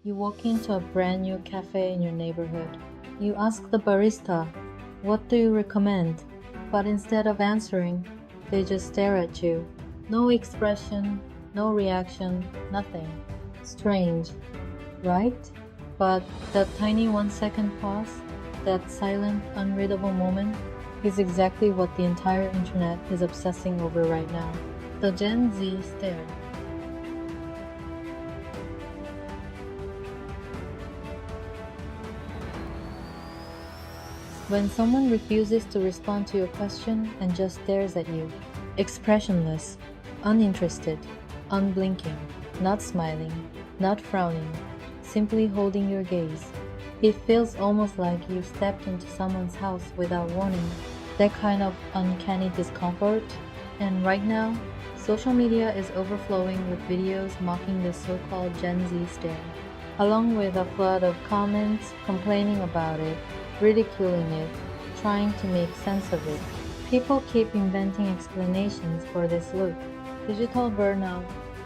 You walk into a brand new cafe in your neighborhood. You ask the barista, "What do you recommend?" But instead of answering, they just stare at you. No expression, no reaction, nothing. Strange, right? But that tiny 1 second pause, that silent, unreadable moment, is exactly what the entire internet is obsessing over right now. The Gen Z stare. When someone refuses to respond to your question and just stares at you, expressionless, uninterested, unblinking, not smiling, not frowning, simply holding your gaze, it feels almost like you stepped into someone's house without warning. That kind of uncanny discomfort. And right now, social media is overflowing with videos mocking the so-called Gen Z stare, along with a flood of comments complaining about it, ridiculing it, trying to make sense of it. People keep inventing explanations for this look. Digital burnout,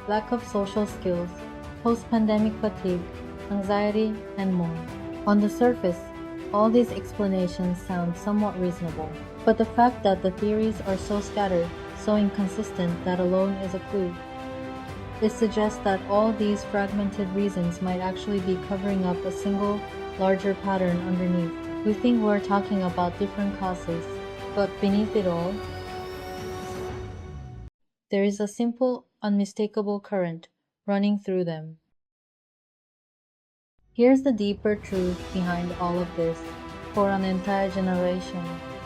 lack of social skills, post-pandemic fatigue, anxiety, and more. On the surface, all these explanations sound somewhat reasonable, but the fact that the theories are so scattered, so inconsistent, that alone is a clue. It suggests that all these fragmented reasons might actually be covering up a single, larger pattern underneath. We think we're talking about different causes, but beneath it all, there is a simple, unmistakable current running through them. Here's the deeper truth behind all of this. For an entire generation,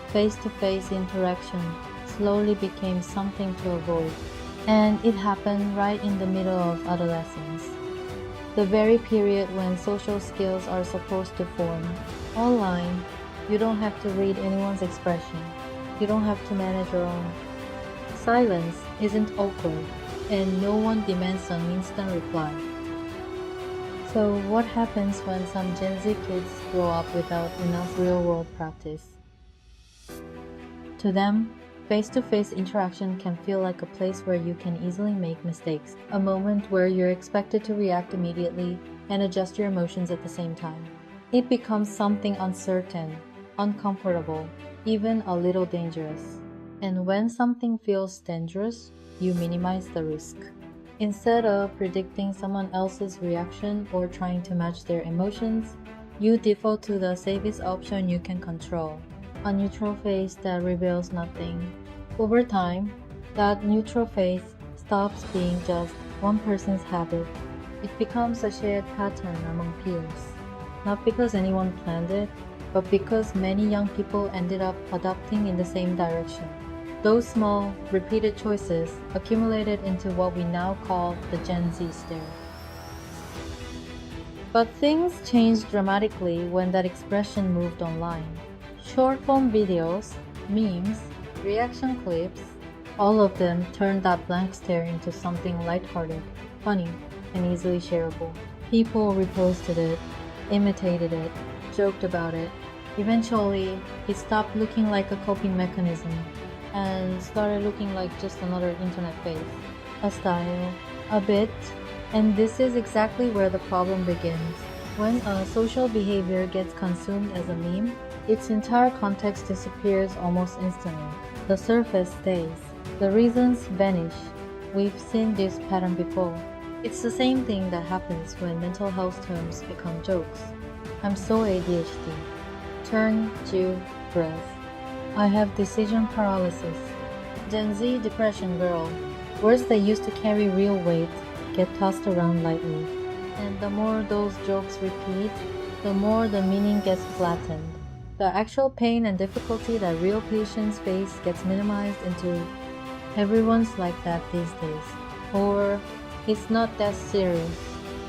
face-to-face interaction slowly became something to avoid. And it happened right in the middle of adolescence. The very period when social skills are supposed to form. Online, you don't have to read anyone's expression. You don't have to manage your own. Silence isn't awkward, and no one demands an instant reply. So what happens when some Gen Z kids grow up without enough real-world practice? To them, face-to-face interaction can feel like a place where you can easily make mistakes, a moment where you're expected to react immediately and adjust your emotions at the same time. It becomes something uncertain, uncomfortable, even a little dangerous. And when something feels dangerous, you minimize the risk. Instead of predicting someone else's reaction or trying to match their emotions, you default to the safest option you can control, a neutral face that reveals nothing. Over time, that neutral face stops being just one person's habit. It becomes a shared pattern among peers. Not because anyone planned it, but because many young people ended up adopting in the same direction. Those small, repeated choices accumulated into what we now call the Gen Z stare. But things changed dramatically when that expression moved online. Short-form videos, memes, reaction clips, all of them turned that blank stare into something lighthearted, funny, and easily shareable. People reposted it, imitated it, joked about it. Eventually, it stopped looking like a coping mechanism and started looking like just another internet phase, a style, a bit, and this is exactly where the problem begins. When a social behavior gets consumed as a meme, its entire context disappears almost instantly. The surface stays. The reasons vanish. We've seen this pattern before. It's the same thing that happens when mental health terms become jokes. I'm so ADHD. Turn to breath. I have decision paralysis. Gen Z depression girl. Words that used to carry real weight get tossed around lightly. And the more those jokes repeat, the more the meaning gets flattened. The actual pain and difficulty that real patients face gets minimized into everyone's like that these days. Or it's not that serious.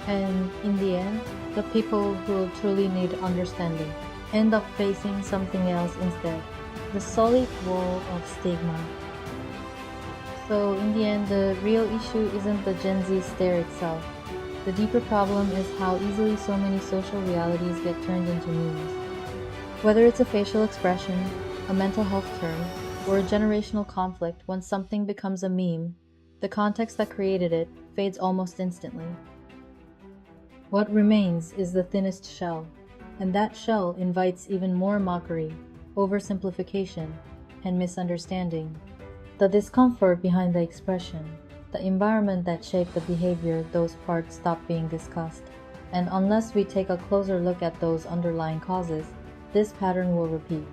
And in the end, the people who truly need understanding end up facing something else instead. The solid wall of stigma. So in the end, the real issue isn't the Gen Z stare itself. The deeper problem is how easily so many social realities get turned into memes. Whether it's a facial expression, a mental health term, or a generational conflict, when something becomes a meme, the context that created it fades almost instantly. What remains is the thinnest shell, and that shell invites even more mockery, oversimplification, and misunderstanding. The discomfort behind the expression, the environment that shaped the behavior, those parts stop being discussed. And unless we take a closer look at those underlying causes, this pattern will repeat.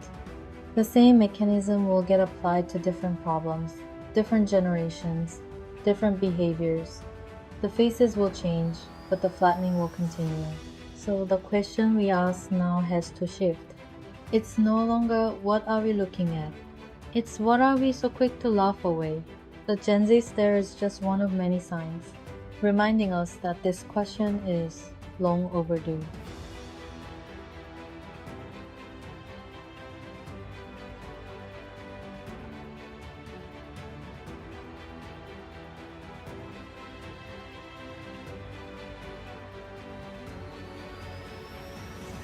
The same mechanism will get applied to different problems, different generations, different behaviors. The faces will change, but the flattening will continue. So the question we ask now has to shift. It's no longer what are we looking at? It's what are we so quick to laugh away? The Gen Z stare is just one of many signs, reminding us that this question is long overdue.